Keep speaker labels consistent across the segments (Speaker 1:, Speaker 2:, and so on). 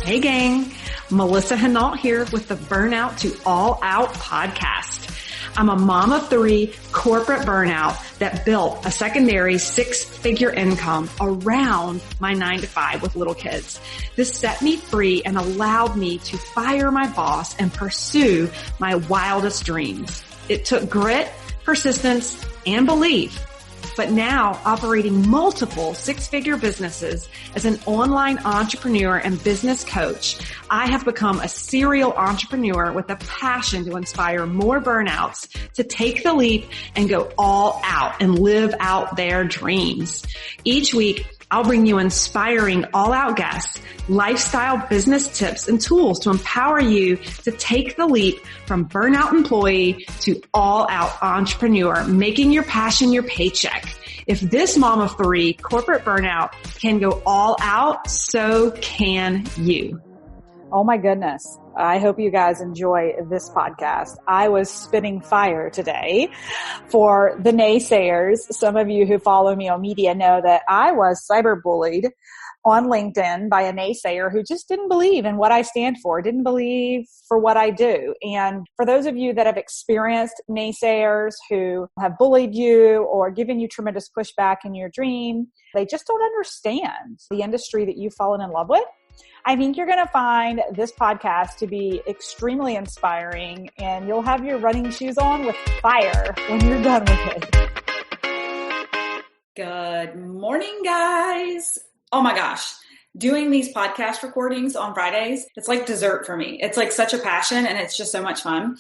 Speaker 1: Hey gang, Melissa Hinault here with the Burnout to All Out podcast. I'm a mom of three, corporate burnout that built a secondary six-figure income around my 9-to-5 with little kids. This set me free and allowed me to fire my boss and pursue my wildest dreams. It took grit, persistence, and belief. But now, operating multiple six-figure businesses as an online entrepreneur and business coach, I have become a serial entrepreneur with a passion to inspire more burnouts to take the leap and go all out and live out their dreams. Each week, I'll bring you inspiring all-out guests, lifestyle business tips and tools to empower you to take the leap from burnout employee to all-out entrepreneur, making your passion your paycheck. If this mom of three, corporate burnout, can go all out, so can you.
Speaker 2: Oh my goodness. I hope you guys enjoy this podcast. I was spitting fire today for the naysayers. Some of you who follow me on media know that I was cyberbullied on LinkedIn by a naysayer who just didn't believe in what I stand for, didn't believe for what I do. And for those of you that have experienced naysayers who have bullied you or given you tremendous pushback in your dream, they just don't understand the industry that you've fallen in love with. I think you're going to find this podcast to be extremely inspiring, and you'll have your running shoes on with fire when you're done with it.
Speaker 3: Good morning, guys. Oh my gosh. Doing these podcast recordings on Fridays, it's like dessert for me. It's like such a passion and it's just so much fun.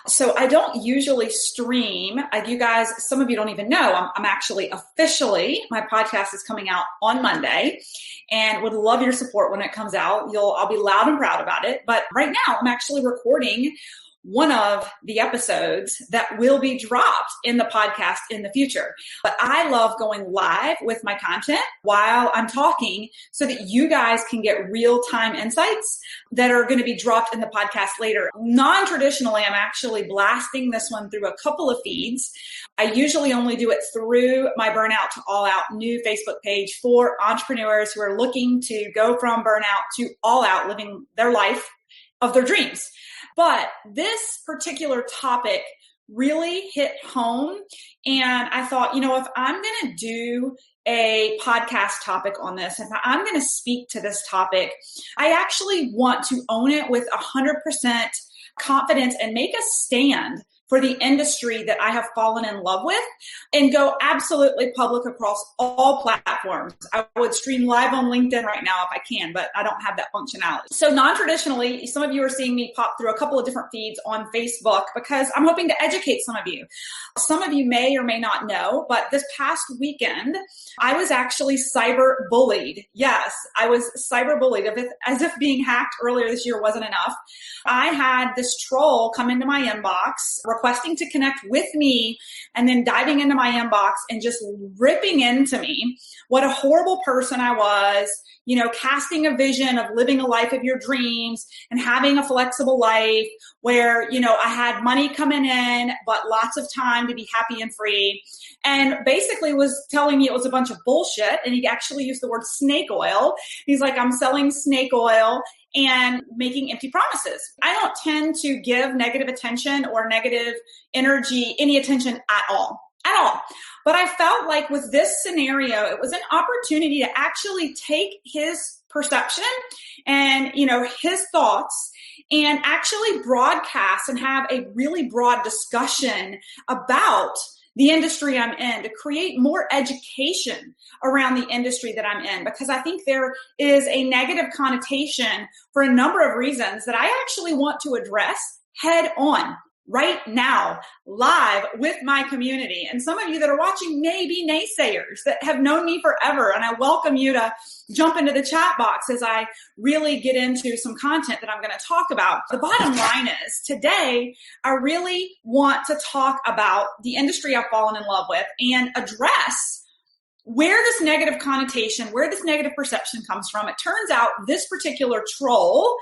Speaker 3: So I don't usually stream. You guys, some of you don't even know, I'm actually officially, my podcast is coming out on Monday and would love your support when it comes out. I'll be loud and proud about it. But right now I'm actually recording one of the episodes that will be dropped in the podcast in the future. But I love going live with my content while I'm talking so that you guys can get real-time insights that are going to be dropped in the podcast later. Non-traditionally, I'm actually blasting this one through a couple of feeds. I usually only do it through my Burnout to All Out new Facebook page for entrepreneurs who are looking to go from burnout to all out, living their life of their dreams. But this particular topic really hit home. And I thought, if I'm going to do a podcast topic on this, if I'm going to speak to this topic, I actually want to own it with 100% confidence and make a stand for the industry that I have fallen in love with and go absolutely public across all platforms. I would stream live on LinkedIn right now if I can, but I don't have that functionality. So non-traditionally, some of you are seeing me pop through a couple of different feeds on Facebook because I'm hoping to educate some of you. Some of you may or may not know, but this past weekend, I was actually cyber bullied. Yes, I was cyber bullied, as if being hacked earlier this year wasn't enough. I had this troll come into my inbox requesting to connect with me and then diving into my inbox and just ripping into me what a horrible person I was, casting a vision of living a life of your dreams and having a flexible life where, I had money coming in, but lots of time to be happy and free. And basically was telling me it was a bunch of bullshit. And he actually used the word snake oil. He's like, I'm selling snake oil and making empty promises. I don't tend to give negative attention or negative energy any attention at all. But I felt like with this scenario, it was an opportunity to actually take his perception and, his thoughts and actually broadcast and have a really broad discussion about the industry I'm in, to create more education around the industry that I'm in, because I think there is a negative connotation for a number of reasons that I actually want to address head on right now, live with my community. And some of you that are watching may be naysayers that have known me forever. And I welcome you to jump into the chat box as I really get into some content that I'm going to talk about. The bottom line is today, I really want to talk about the industry I've fallen in love with and address where this negative connotation, where this negative perception comes from. It turns out this particular troll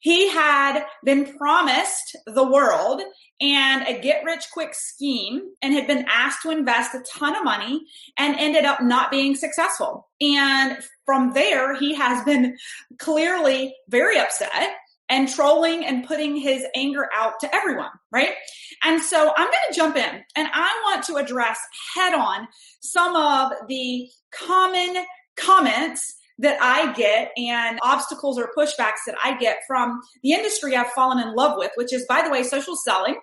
Speaker 3: He had been promised the world and a get-rich-quick scheme and had been asked to invest a ton of money and ended up not being successful. And from there, he has been clearly very upset and trolling and putting his anger out to everyone, right? And so I'm going to jump in and I want to address head on some of the common comments that I get and obstacles or pushbacks that I get from the industry I've fallen in love with, which is, by the way, social selling.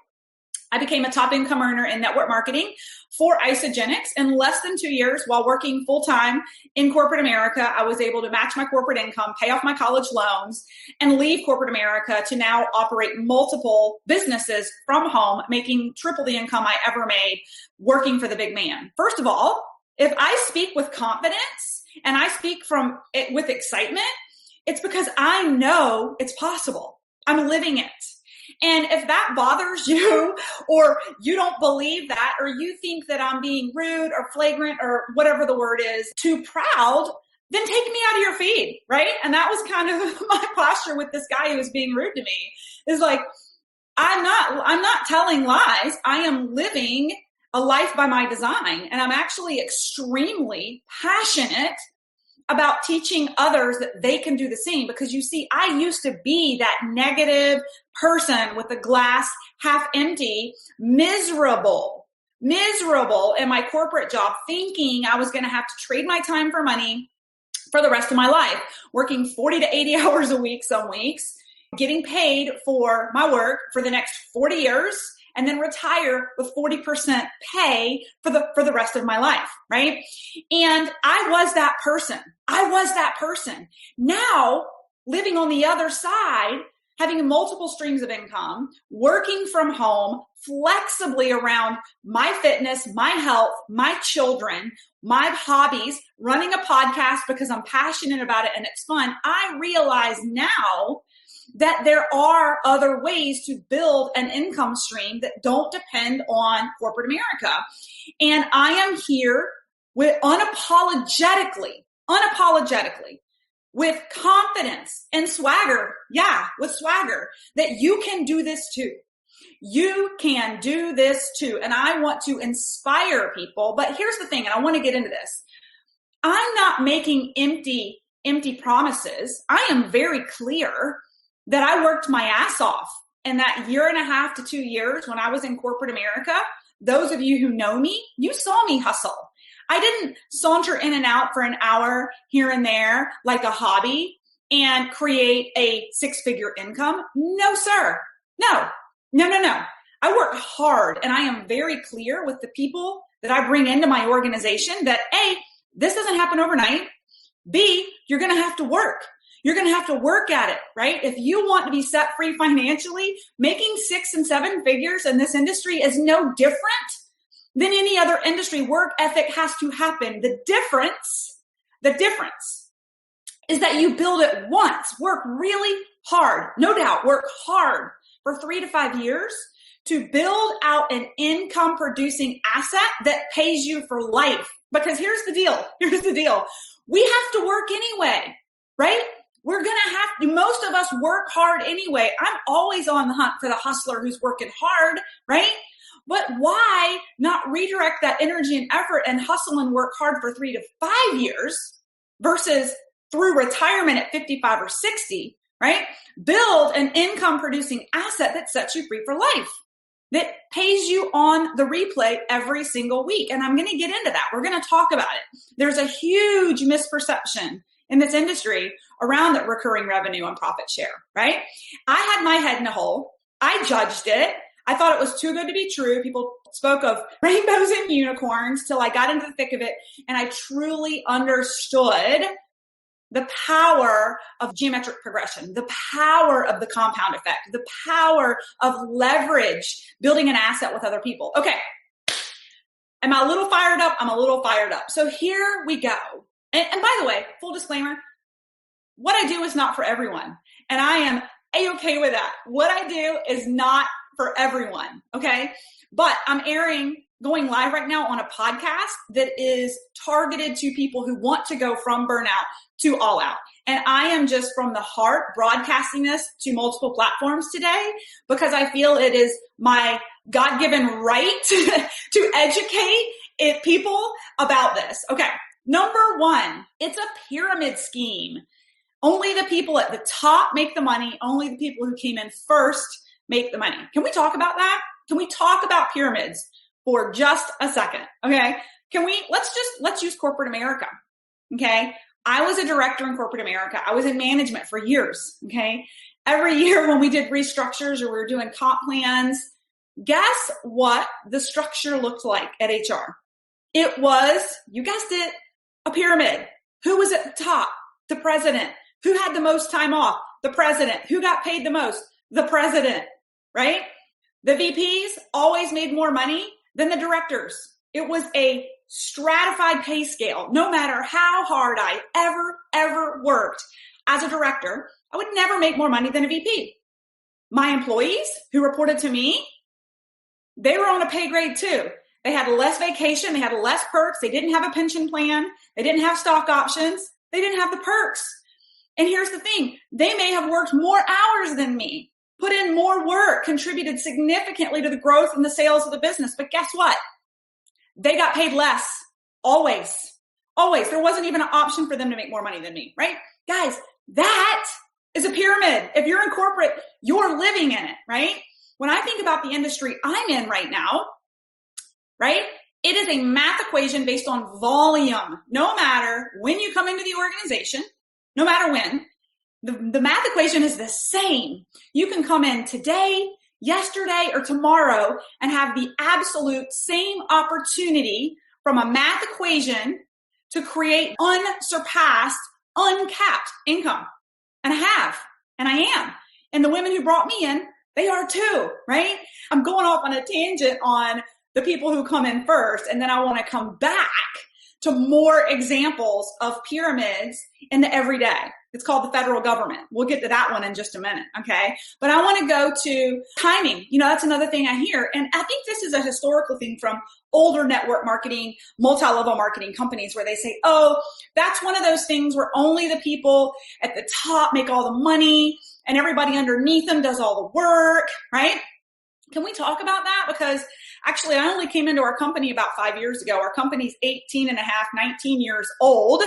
Speaker 3: I became a top income earner in network marketing for Isogenics in less than 2 years while working full time in corporate America. I was able to match my corporate income, pay off my college loans, and leave corporate America to now operate multiple businesses from home, making triple the income I ever made working for the big man. First of all, if I speak with confidence and I speak from it with excitement, it's because I know it's possible. I'm living it. And if that bothers you or you don't believe that or you think that I'm being rude or flagrant or whatever the word is, too proud, then take me out of your feed, right? And that was kind of my posture with this guy who was being rude to me. Is like, I'm not telling lies. I am living a life by my design. And I'm actually extremely passionate about teaching others that they can do the same. Because you see, I used to be that negative person with the glass half empty, miserable in my corporate job, thinking I was going to have to trade my time for money for the rest of my life, working 40 to 80 hours a week some weeks, getting paid for my work for the next 40 years, and then retire with 40% pay for the rest of my life, right? And I was that person. Now, living on the other side, having multiple streams of income, working from home, flexibly around my fitness, my health, my children, my hobbies, running a podcast because I'm passionate about it and it's fun. I realize now that there are other ways to build an income stream that don't depend on corporate America. And I am here with unapologetically, with confidence and swagger. Yeah, with swagger that you can do this too. You can do this too. And I want to inspire people. But here's the thing, and I want to get into this. I'm not making empty promises. I am very clear that I worked my ass off in that 1.5 to 2 years when I was in corporate America. Those of you who know me, you saw me hustle. I didn't saunter in and out for an hour here and there like a hobby and create a 6-figure income. No, sir. No. I work hard and I am very clear with the people that I bring into my organization that A, this doesn't happen overnight. B, you're going to have to work. You're going to have to work at it, right? If you want to be set free financially, making 6 and 7 figures in this industry is no different than any other industry. Work ethic has to happen. The difference is that you build it once. Work really hard, no doubt. Work hard for 3 to 5 years to build out an income producing asset that pays you for life. Because here's the deal. We have to work anyway, right? We're going to have to, most of us work hard anyway. I'm always on the hunt for the hustler who's working hard, right? But why not redirect that energy and effort and hustle and work hard for 3 to 5 years versus through retirement at 55 or 60, right? Build an income producing asset that sets you free for life, that pays you on the replay every single week. And I'm going to get into that. We're going to talk about it. There's a huge misperception in this industry around that recurring revenue and profit share, right? I had my head in a hole. I judged it. I thought it was too good to be true. People spoke of rainbows and unicorns till I got into the thick of it. And I truly understood the power of geometric progression, the power of the compound effect, the power of leverage, building an asset with other people. Okay. Am I a little fired up? I'm a little fired up. So here we go. And by the way, full disclaimer, what I do is not for everyone. And I am A-okay with that. What I do is not for everyone. Okay. But I'm going live right now on a podcast that is targeted to people who want to go from burnout to all out. And I am just from the heart broadcasting this to multiple platforms today because I feel it is my God-given right to educate people about this. Okay. Number one, it's a pyramid scheme. Only the people at the top make the money. Only the people who came in first make the money. Can we talk about that? Can we talk about pyramids for just a second? Okay. Let's use corporate America. Okay. I was a director in corporate America. I was in management for years. Okay. Every year when we did restructures or we were doing comp plans, guess what the structure looked like at HR? It was, you guessed it, a pyramid. Who was at the top? The president. Who had the most time off? The president. Who got paid the most? The president, right? The VPs always made more money than the directors. It was a stratified pay scale. No matter how hard I ever worked as a director, I would never make more money than a VP. My employees who reported to me, they were on a pay grade too. They had less vacation. They had less perks. They didn't have a pension plan. They didn't have stock options. They didn't have the perks. And here's the thing. They may have worked more hours than me, put in more work, contributed significantly to the growth and the sales of the business. But guess what? They got paid less. Always. Always. There wasn't even an option for them to make more money than me, right? Guys, that is a pyramid. If you're in corporate, you're living in it, right? When I think about the industry I'm in right now, right? It is a math equation based on volume. No matter when you come into the organization, no matter when, the math equation is the same. You can come in today, yesterday, or tomorrow and have the absolute same opportunity from a math equation to create unsurpassed, uncapped income. And I have, and I am. And the women who brought me in, they are too, right? I'm going off on a tangent on the people who come in first, and then I want to come back to more examples of pyramids in the everyday. It's called the federal government. We'll get to that one in just a minute, okay? But I want to go to timing. That's another thing I hear. And I think this is a historical thing from older network marketing, multi-level marketing companies where they say, oh, that's one of those things where only the people at the top make all the money and everybody underneath them does all the work, right? Can we talk about that? Because actually, I only came into our company about 5 years ago. Our company's 18 and a half, 19 years old.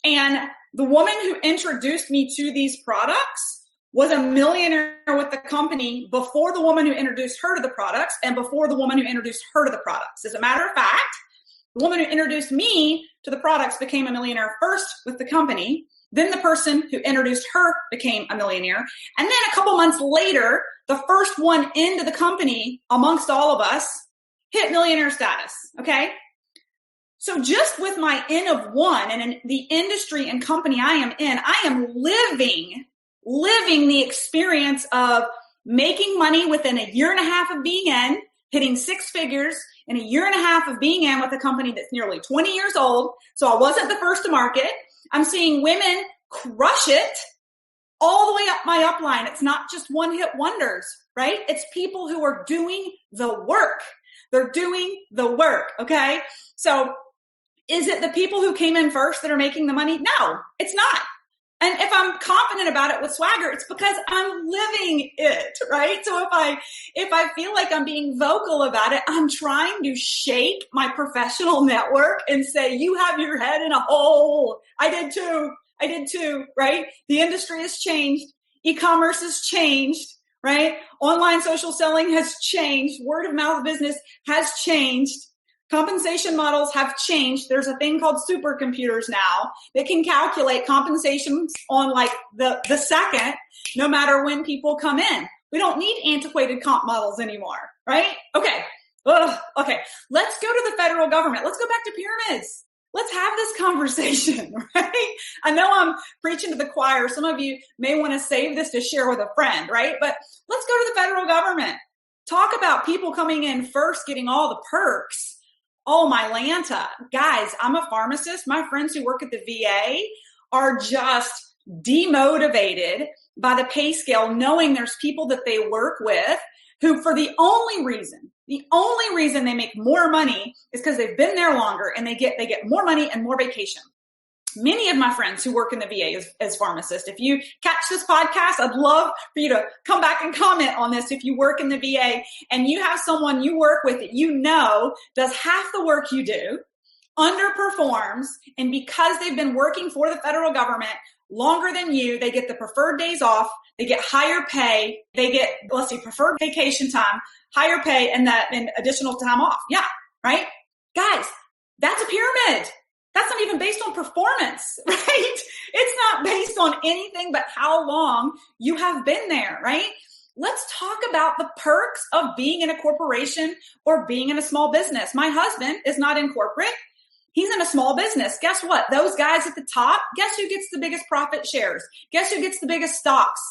Speaker 3: And the woman who introduced me to these products was a millionaire with the company before the woman who introduced her to the products and before the woman who introduced her to the products. As a matter of fact, the woman who introduced me to the products became a millionaire first with the company. Then the person who introduced her became a millionaire. And then a couple months later, the first one into the company amongst all of us hit millionaire status, okay? So just with my N of one and in the industry and company I am in, I am living the experience of making money within a year and a half of being in, hitting six figures in a year and a half of being in with a company that's nearly 20 years old. So I wasn't the first to market. I'm seeing women crush it all the way up my upline. It's not just one hit wonders, right? It's people who are doing the work. They're doing the work, okay? So is it the people who came in first that are making the money? No, it's not. And if I'm confident about it with swagger, it's because I'm living it, right? So if I feel like I'm being vocal about it, I'm trying to shake my professional network and say, you have your head in a hole. I did too, right? The industry has changed. E-commerce has changed, right? Online social selling has changed. Word of mouth business has changed. Compensation models have changed. There's a thing called supercomputers now that can calculate compensations on like the second, no matter when people come in. We don't need antiquated comp models anymore, right? Okay. Okay. Let's go to the federal government. Let's go back to pyramids. Let's have this conversation, right? I know I'm preaching to the choir. Some of you may want to save this to share with a friend, right? But let's go to the federal government. Talk about people coming in first, getting all the perks. Oh, my Lanta. Guys, I'm a pharmacist. My friends who work at the VA are just demotivated by the pay scale, knowing there's people that they work with who for the only reason they make more money is because they've been there longer and they get more money and more vacation. Many of my friends who work in the VA as pharmacists, if you catch this podcast, I'd love for you to come back and comment on this. If you work in the VA and you have someone you work with that you know does half the work you do, underperforms, and because they've been working for the federal government longer than you, they get the preferred days off, they get higher pay, they get, preferred vacation time, higher pay, and additional time off. Yeah, right? Guys, that's a pyramid. That's not even based on performance, right? It's not based on anything but how long you have been there, right? Let's talk about the perks of being in a corporation or being in a small business. My husband is not in corporate. He's in a small business. Guess what? Those guys at the top, guess who gets the biggest profit shares? Guess who gets the biggest stocks?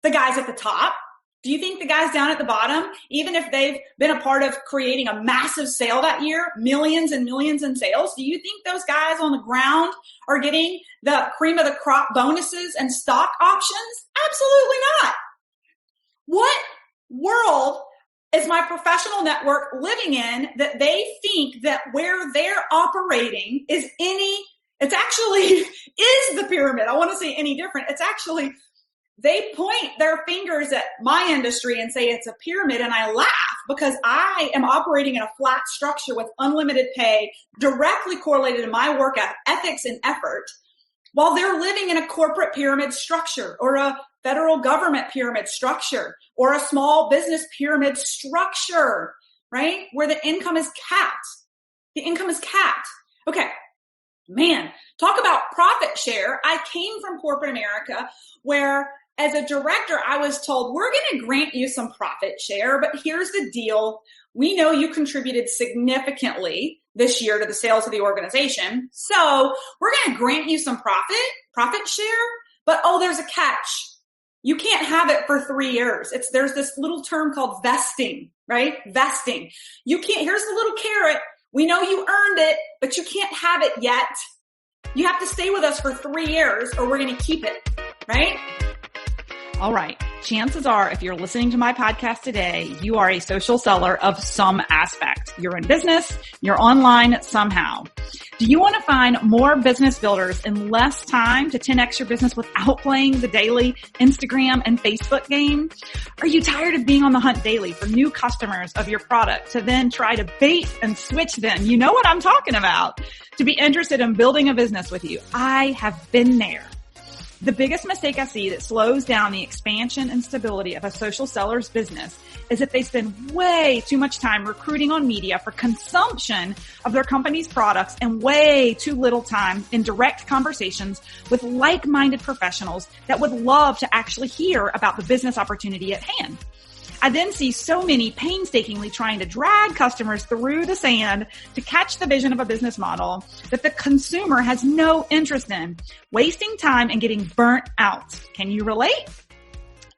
Speaker 3: The guys at the top. Do you think the guys down at the bottom, even if they've been a part of creating a massive sale that year, millions and millions in sales, do you think those guys on the ground are getting the cream of the crop bonuses and stock options? Absolutely not. What world is my professional network living in that they think that where they're operating is it's actually is the pyramid. I want to say any different. It's actually, they point their fingers at my industry and say it's a pyramid, and I laugh because I am operating in a flat structure with unlimited pay directly correlated to my work ethics and effort, while they're living in a corporate pyramid structure or a federal government pyramid structure or a small business pyramid structure, right? Where the income is capped. The income is capped. Okay. Man, talk about profit share. I came from corporate America where as a director, I was told, we're going to grant you some profit share, but here's the deal. We know you contributed significantly this year to the sales of the organization. So we're going to grant you some profit share, but there's a catch. You can't have it for 3 years. There's this little term called vesting, right? Vesting. Here's the little carrot. We know you earned it, but you can't have it yet. You have to stay with us for 3 years or we're going to keep it, right?
Speaker 1: All right. Chances are, if you're listening to my podcast today, you are a social seller of some aspect. You're in business, you're online somehow. Do you want to find more business builders in less time to 10x your business without playing the daily Instagram and Facebook game? Are you tired of being on the hunt daily for new customers of your product to then try to bait and switch them? You know what I'm talking about. To be interested in building a business with you. I have been there. The biggest mistake I see that slows down the expansion and stability of a social seller's business is if they spend way too much time recruiting on media for consumption of their company's products and way too little time in direct conversations with like-minded professionals that would love to actually hear about the business opportunity at hand. I then see so many painstakingly trying to drag customers through the sand to catch the vision of a business model that the consumer has no interest in, wasting time and getting burnt out. Can you relate?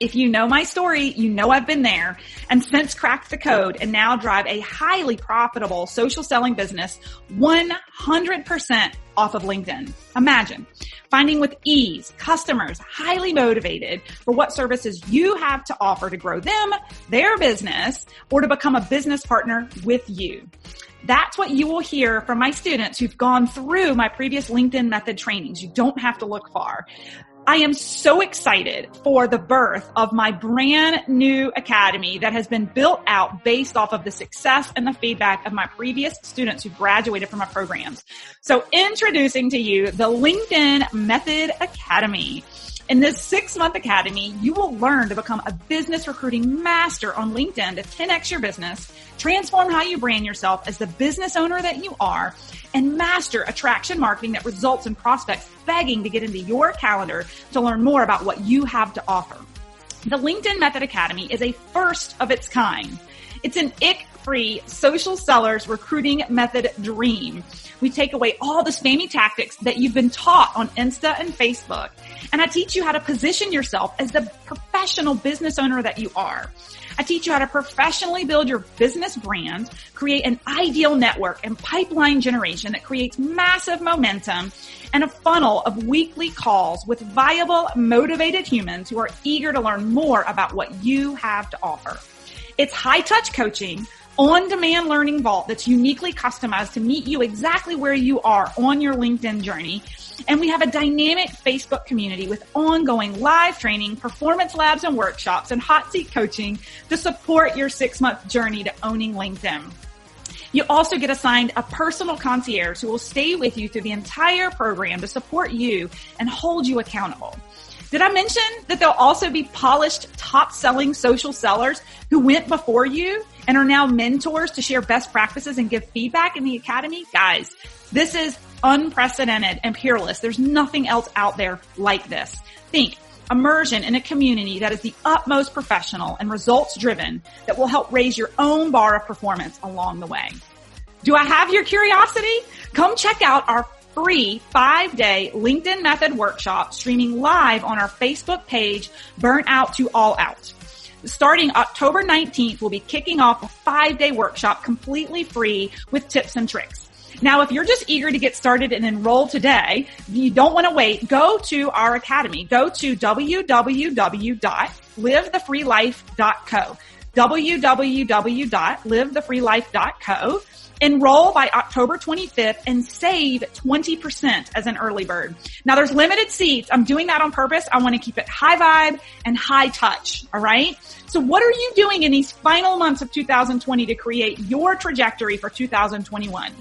Speaker 1: If you know my story, you know I've been there and since cracked the code and now drive a highly profitable social selling business 100% off of LinkedIn. Imagine finding with ease customers highly motivated for what services you have to offer to grow them, their business, or to become a business partner with you. That's what you will hear from my students who've gone through my previous LinkedIn method trainings. You don't have to look far. I am so excited for the birth of my brand new academy that has been built out based off of the success and the feedback of my previous students who graduated from my programs. So introducing to you the LinkedIn Method Academy. In this 6-month academy, you will learn to become a business recruiting master on LinkedIn to 10x your business, transform how you brand yourself as the business owner that you are, and master attraction marketing that results in prospects begging to get into your calendar to learn more about what you have to offer. The LinkedIn Method Academy is a first of its kind. It's an ick-free social sellers recruiting method dream. We take away all the spammy tactics that you've been taught on Insta and Facebook. And I teach you how to position yourself as the professional business owner that you are. I teach you how to professionally build your business brand, create an ideal network and pipeline generation that creates massive momentum, and a funnel of weekly calls with viable, motivated humans who are eager to learn more about what you have to offer. It's high-touch coaching, on-demand learning vault that's uniquely customized to meet you exactly where you are on your LinkedIn journey.
Speaker 4: And we have a dynamic Facebook community with ongoing live training, performance labs and workshops, and hot seat coaching to support your 6-month journey to owning LinkedIn. You also get assigned a personal concierge who will stay with you through the entire program to support you and hold you accountable. Did I mention that there'll also be polished, top-selling social sellers who went before you and are now mentors to share best practices and give feedback in the academy? Guys, this is unprecedented and peerless. There's nothing else out there like this. Think immersion in a community that is the utmost professional and results-driven that will help raise your own bar of performance along the way. Do I have your curiosity? Come check out our free 5-day LinkedIn Method workshop streaming live on our Facebook page, Burnt Out to All Out. Starting October 19th, we'll be kicking off a 5-day workshop completely free with tips and tricks. Now, if you're just eager to get started and enroll today, you don't want to wait, go to our academy. Go to www.livethefreelife.co. www.livethefreelife.co. Enroll by October 25th and save 20% as an early bird. Now there's limited seats. I'm doing that on purpose. I want to keep it high vibe and high touch. All right. So what are you doing in these final months of 2020 to create your trajectory for 2021?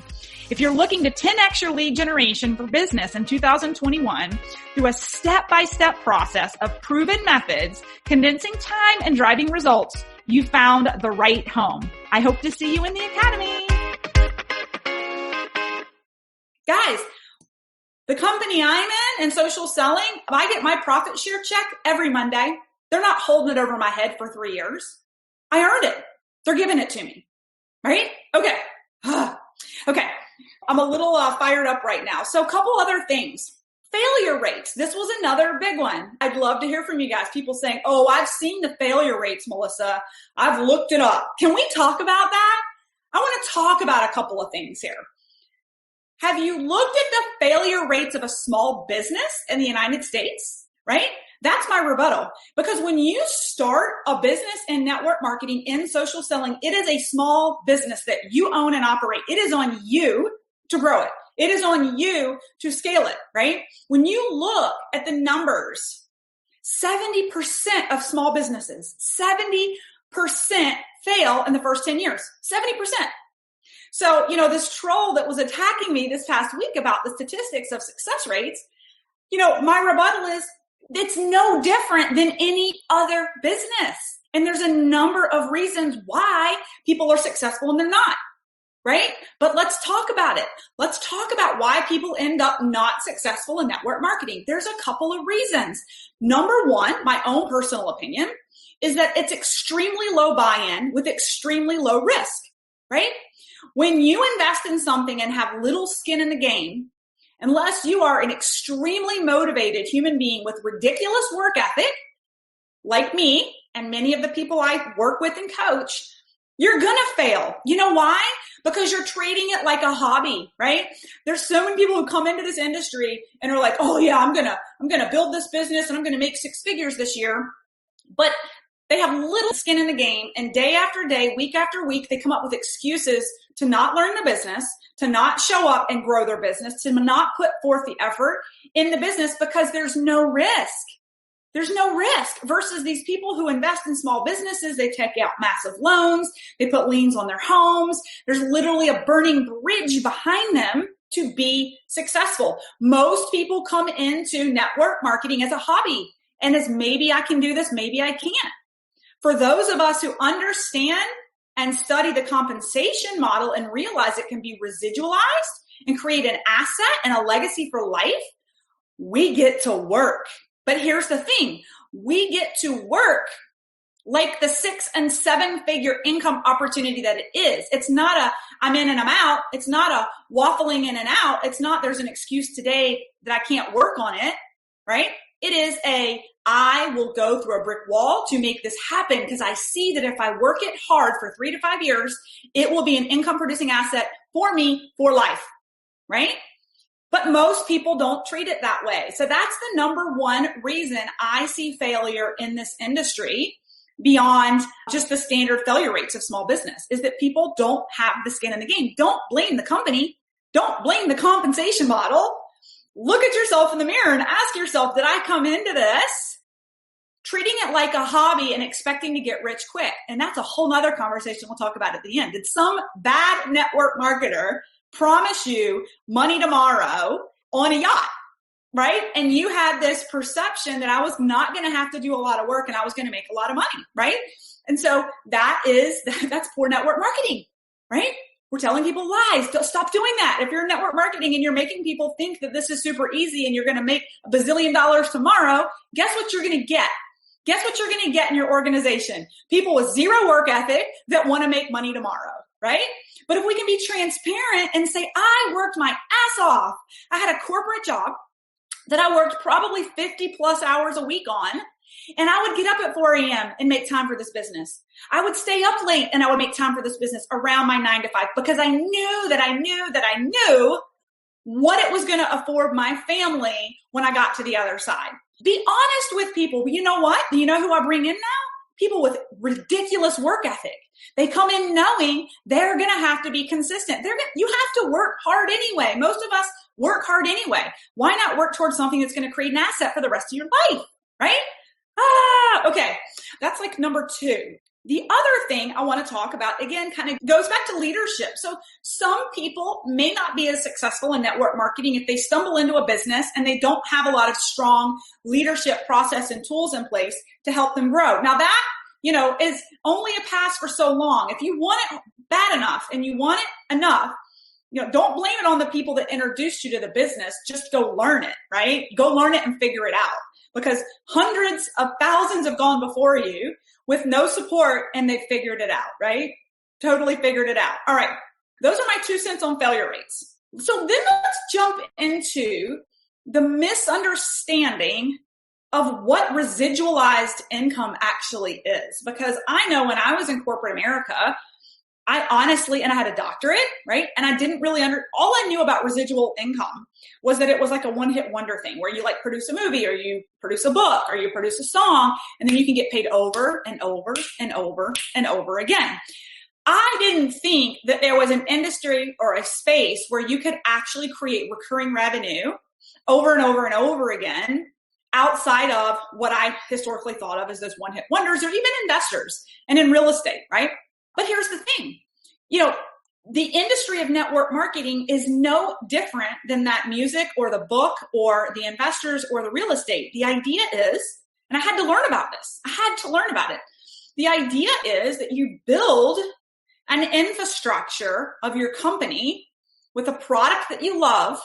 Speaker 4: If you're looking to 10x your lead generation for business in 2021 through a step-by-step process of proven methods, condensing time and driving results, you found the right home. I hope to see you in the academy.
Speaker 3: Guys, the company I'm in social selling, I get my profit share check every Monday. They're not holding it over my head for 3 years. I earned it. They're giving it to me. Right? Okay. Okay. I'm a little fired up right now. So a couple other things. Failure rates. This was another big one. I'd love to hear from you guys. People saying, oh, I've seen the failure rates, Melissa. I've looked it up. Can we talk about that? I want to talk about a couple of things here. Have you looked at the failure rates of a small business in the United States? Right? That's my rebuttal. Because when you start a business in network marketing, in social selling, it is a small business that you own and operate. It is on you to grow it. It is on you to scale it, right? When you look at the numbers, 70% of small businesses, 70% fail in the first 10 years. 70%. So, this troll that was attacking me this past week about the statistics of success rates, my rebuttal is it's no different than any other business. And there's a number of reasons why people are successful and they're not, right? But let's talk about it. Let's talk about why people end up not successful in network marketing. There's a couple of reasons. Number one, my own personal opinion, is that it's extremely low buy-in with extremely low risk, right? When you invest in something and have little skin in the game, unless you are an extremely motivated human being with ridiculous work ethic, like me and many of the people I work with and coach, you're going to fail. You know why? Because you're treating it like a hobby, right? There's so many people who come into this industry and are like, oh yeah, I'm going to build this business and I'm going to make 6 figures this year. But they have little skin in the game, and day after day, week after week, they come up with excuses to not learn the business, to not show up and grow their business, to not put forth the effort in the business because there's no risk. There's no risk versus these people who invest in small businesses. They take out massive loans. They put liens on their homes. There's literally a burning bridge behind them to be successful. Most people come into network marketing as a hobby and as maybe I can do this, maybe I can't. For those of us who understand and study the compensation model and realize it can be residualized and create an asset and a legacy for life, we get to work. But here's the thing. We get to work like the 6 and 7 figure income opportunity that it is. It's not a I'm in and I'm out. It's not a waffling in and out. It's not there's an excuse today that I can't work on it, right? It is I will go through a brick wall to make this happen because I see that if I work it hard for 3 to 5 years, it will be an income producing asset for me for life, right? But most people don't treat it that way. So that's the number one reason I see failure in this industry beyond just the standard failure rates of small business is that people don't have the skin in the game. Don't blame the company. Don't blame the compensation model. look at yourself in the mirror and ask yourself, did I come into this treating it like a hobby and expecting to get rich quick? And that's a whole nother conversation we'll talk about at the end. Did some bad network marketer promise you money tomorrow on a yacht, right? And you had this perception that I was not going to have to do a lot of work and I was going to make a lot of money, right? And so that's poor network marketing, right? We're telling people lies. Stop doing that. If you're in network marketing and you're making people think that this is super easy and you're going to make $1 bazillion tomorrow, guess what you're going to get? Guess what you're going to get in your organization? People with zero work ethic that want to make money tomorrow, right? But if we can be transparent and say, I worked my ass off. I had a corporate job that I worked probably 50 plus hours a week on. And I would get up at 4 a.m. and make time for this business. I would stay up late and I would make time for this business around my 9 to 5 because I knew what it was going to afford my family when I got to the other side. Be honest with people. You know what? Do you know who I bring in now? People with ridiculous work ethic. They come in knowing they're going to have to be consistent. You have to work hard anyway. Most of us work hard anyway. Why not work towards something that's going to create an asset for the rest of your life, right? Okay. That's like number 2. The other thing I want to talk about, again, kind of goes back to leadership. So some people may not be as successful in network marketing if they stumble into a business and they don't have a lot of strong leadership process and tools in place to help them grow. Now that, is only a pass for so long. If you want it bad enough and you want it enough, don't blame it on the people that introduced you to the business. Just go learn it, right? Go learn it and figure it out. Because hundreds of thousands have gone before you with no support and they figured it out, right? Totally figured it out. All right. Those are my 2 cents on failure rates. So then let's jump into the misunderstanding of what residualized income actually is. Because I know when I was in corporate America, I honestly, and I had a doctorate, right? And I didn't really all I knew about residual income was that it was like a one-hit wonder thing where you like produce a movie or you produce a book or you produce a song and then you can get paid over and over and over and over again. I didn't think that there was an industry or a space where you could actually create recurring revenue over and over and over again outside of what I historically thought of as those one-hit wonders or even investors and in real estate, right? But here's the thing, the industry of network marketing is no different than that music or the book or the investors or the real estate. The idea is, and I had to learn about this. The idea is that you build an infrastructure of your company with a product that you love,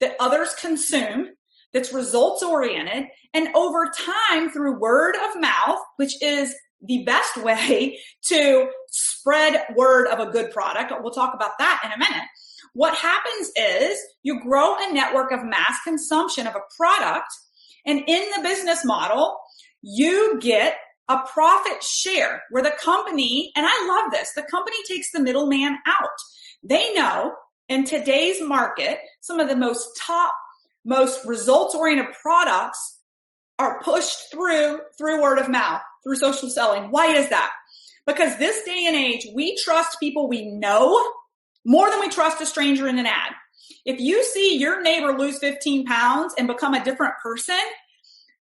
Speaker 3: that others consume, that's results oriented. And over time through word of mouth, which is the best way to spread word of a good product. We'll talk about that in a minute. What happens is you grow a network of mass consumption of a product. And in the business model, you get a profit share where the company, and I love this, the company takes the middleman out. They know in today's market, some of the most results-oriented products are pushed through word of mouth, through social selling. Why is that? Because this day and age, we trust people we know more than we trust a stranger in an ad. If you see your neighbor lose 15 pounds and become a different person,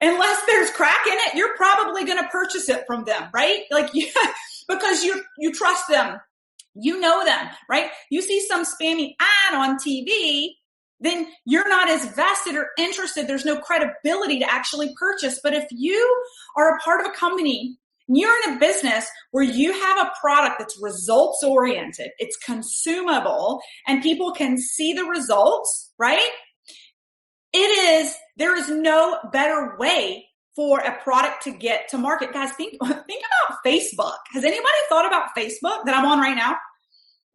Speaker 3: unless there's crack in it, you're probably going to purchase it from them, right? Because you trust them. You know them, right? You see some spammy ad on TV, then you're not as vested or interested. There's no credibility to actually purchase. But if you are a part of a company, you're in a business where you have a product that's results oriented, it's consumable, and people can see the results, right? There is no better way for a product to get to market. Guys, think about Facebook. Has anybody thought about Facebook that I'm on right now?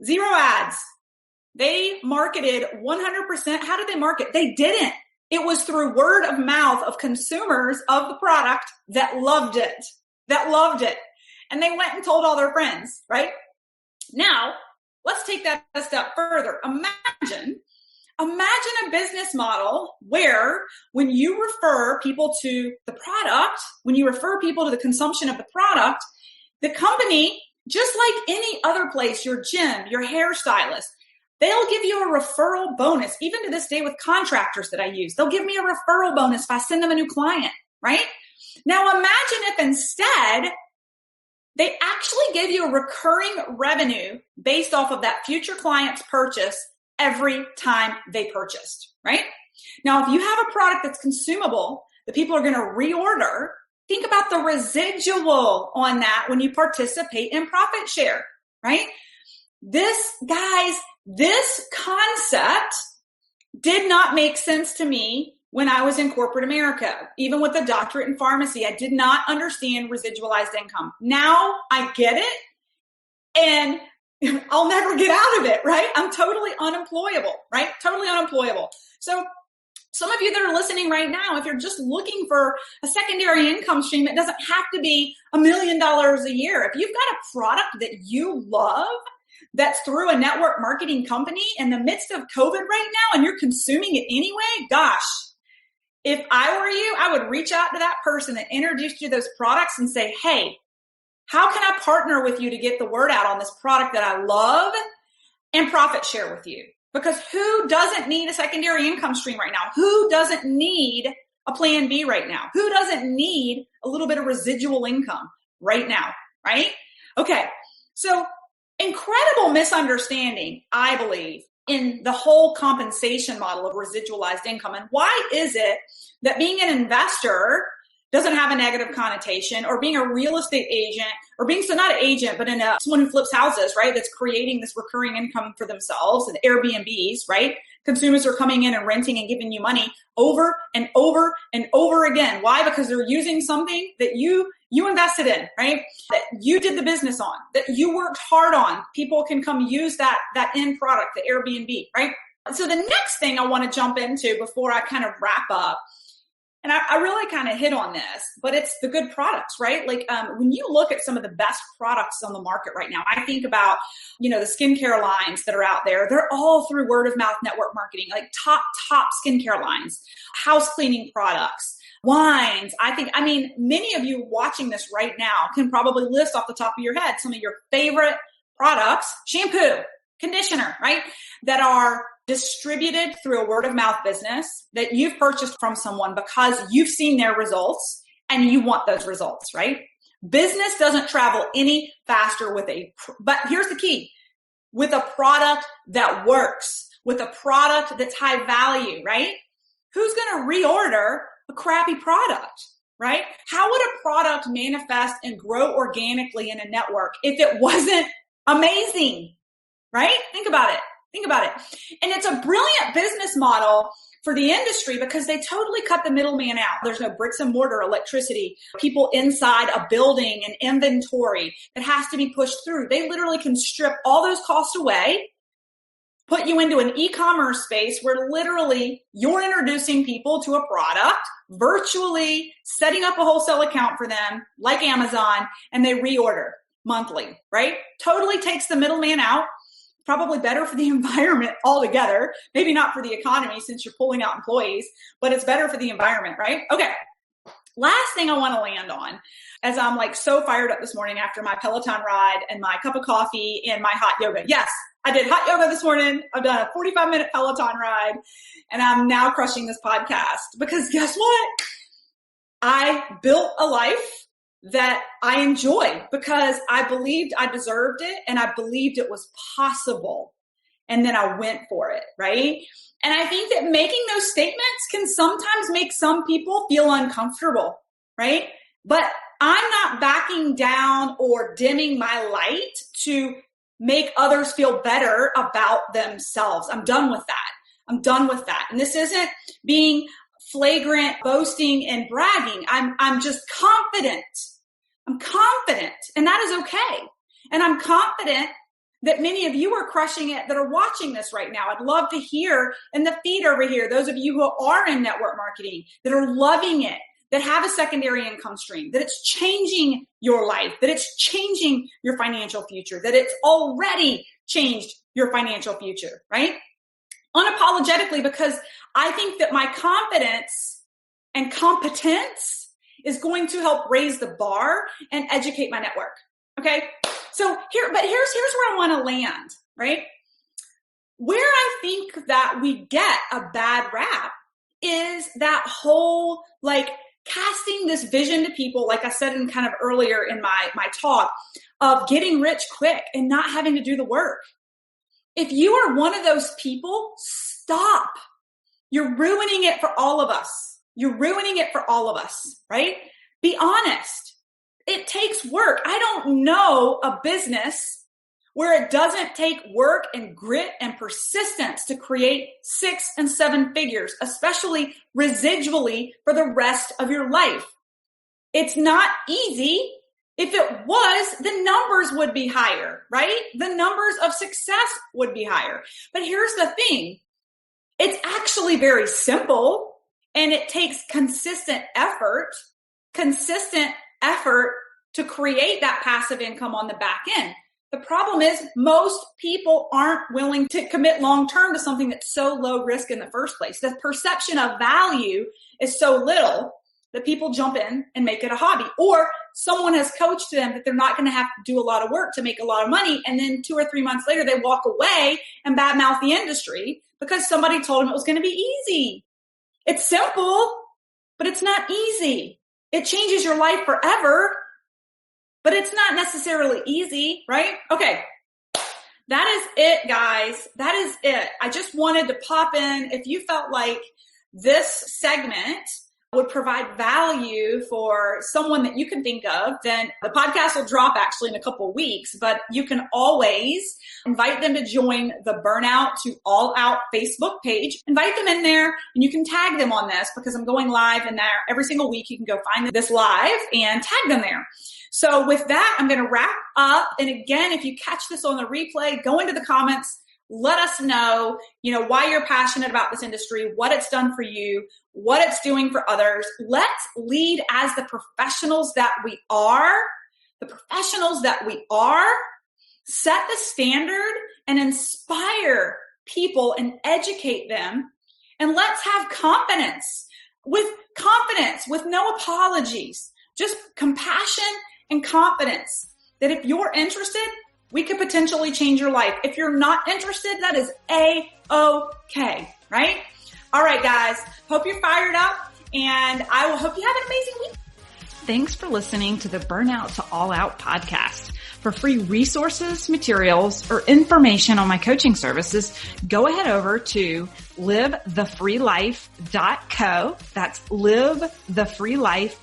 Speaker 3: 0 ads. They marketed 100%. How did they market? They didn't. It was through word of mouth of consumers of the product that loved it. And they went and told all their friends, right? Now, let's take that a step further. Imagine a business model where when you refer people to the product, when you refer people to the consumption of the product, the company, just like any other place, your gym, your hairstylist, They'll give you a referral bonus. Even to this day with contractors that I use, they'll give me a referral bonus if I send them a new client, right? Now imagine if instead they actually give you a recurring revenue based off of that future client's purchase every time they purchased, right? Now, if you have a product that's consumable that people are going to reorder, think about the residual on that when you participate in profit share, right? This concept did not make sense to me when I was in corporate America. Even with a doctorate in pharmacy, I did not understand residualized income. Now I get it, and I'll never get out of it, right? I'm totally unemployable, right? Totally unemployable. So some of you that are listening right now, if you're just looking for a secondary income stream, it doesn't have to be $1 million a year. If you've got a product that you love, that's through a network marketing company in the midst of COVID right now, and you're consuming it anyway, gosh, if I were you, I would reach out to that person that introduced you to those products and say, hey, how can I partner with you to get the word out on this product that I love and profit share with you? Because who doesn't need a secondary income stream right now? Who doesn't need a plan B right now? Who doesn't need a little bit of residual income right now, right? Okay, so incredible misunderstanding, I believe, in the whole compensation model of residualized income. And why is it that being an investor doesn't have a negative connotation, or being a real estate agent, or being, so not an agent, but someone who flips houses, right? That's creating this recurring income for themselves, and Airbnbs, right? Consumers are coming in and renting and giving you money over and over and over again. Why? Because they're using something that you invested in, right? That you did the business on, that you worked hard on. People can come use that end product, the Airbnb, right? So the next thing I want to jump into before I kind of wrap up, and I really kind of hit on this, but it's the good products, right? Like when you look at some of the best products on the market right now, I think about, the skincare lines that are out there. They're all through word of mouth network marketing, like top skincare lines, house cleaning products, wines. Many of you watching this right now can probably list off the top of your head some of your favorite products, shampoo, conditioner, right? That are distributed through a word of mouth business that you've purchased from someone because you've seen their results and you want those results, right? Business doesn't travel any faster but here's the key, with a product that works, with a product that's high value, right? Who's going to reorder a crappy product, right? How would a product manifest and grow organically in a network if it wasn't amazing, right? Think about it. And it's a brilliant business model for the industry because they totally cut the middleman out. There's no bricks and mortar, electricity, people inside a building, and inventory that has to be pushed through. They literally can strip all those costs away, put you into an e-commerce space where literally you're introducing people to a product, virtually setting up a wholesale account for them like Amazon, and they reorder monthly, right? Totally takes the middleman out. Probably better for the environment altogether. Maybe not for the economy since you're pulling out employees, but it's better for the environment, right? Okay. Last thing I want to land on, as I'm like so fired up this morning after my Peloton ride and my cup of coffee and my hot yoga. Yes, I did hot yoga this morning. I've done a 45-minute Peloton ride, and I'm now crushing this podcast because guess what? I built a life that I enjoy because I believed I deserved it and I believed it was possible. And then I went for it, right? And I think that making those statements can sometimes make some people feel uncomfortable, right? But I'm not backing down or dimming my light to make others feel better about themselves. I'm done with that. And this isn't being flagrant boasting and bragging. I'm just confident. I'm confident, and that is okay. And I'm confident that many of you are crushing it that are watching this right now. I'd love to hear in the feed over here, those of you who are in network marketing that are loving it, that have a secondary income stream, that it's changing your life, that it's changing your financial future, that it's already changed your financial future, right? Unapologetically, because I think that my confidence and competence is going to help raise the bar and educate my network. Okay. So here's where I want to land, right? Where I think that we get a bad rap is that whole casting this vision to people, like I said in kind of earlier in my talk, of getting rich quick and not having to do the work. If you are one of those people, stop. You're ruining it for all of us. You're ruining it for all of us, right? Be honest. It takes work. I don't know a business where it doesn't take work and grit and persistence to create 6 and 7 figures, especially residually for the rest of your life. It's not easy. If it was, the numbers would be higher, right? The numbers of success would be higher. But here's the thing. It's actually very simple, and it takes consistent effort to create that passive income on the back end. The problem is most people aren't willing to commit long-term to something that's so low risk in the first place. The perception of value is so little that people jump in and make it a hobby. Or someone has coached them that they're not going to have to do a lot of work to make a lot of money. And then 2 or 3 months later, they walk away and badmouth the industry because somebody told them it was going to be easy. It's simple, but it's not easy. It changes your life forever, but it's not necessarily easy, right? Okay. That is it, guys. That is it. I just wanted to pop in. If you felt like this segment would provide value for someone that you can think of, then the podcast will drop actually in a couple of weeks, but you can always invite them to join the Burnout to All Out Facebook page. Invite them in there and you can tag them on this because I'm going live in there every single week. You can go find this live and tag them there. So with that, I'm going to wrap up. And again, if you catch this on the replay, go into the comments. Let us know, why you're passionate about this industry, what it's done for you, what it's doing for others. Let's lead as the professionals that we are. Set the standard and inspire people and educate them. And let's have confidence, with no apologies, just compassion and confidence that if you're interested, we could potentially change your life. If you're not interested, that is A-OK, right? All right, guys. Hope you're fired up, and I will hope you have an amazing week.
Speaker 1: Thanks for listening to the Burnout to All Out podcast. For free resources, materials, or information on my coaching services, go ahead over to livethefreelife.co. That's livethefreelife.co.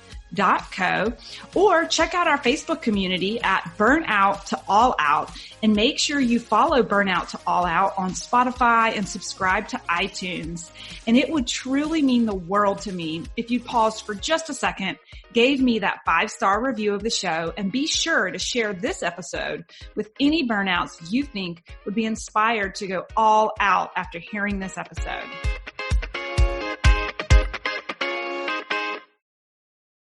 Speaker 1: Or check out our Facebook community at Burnout to All Out, and make sure you follow Burnout to All Out on Spotify and subscribe to iTunes. And it would truly mean the world to me if you paused for just a second, gave me that 5-star review of the show, and be sure to share this episode with any burnouts you think would be inspired to go all out after hearing this episode.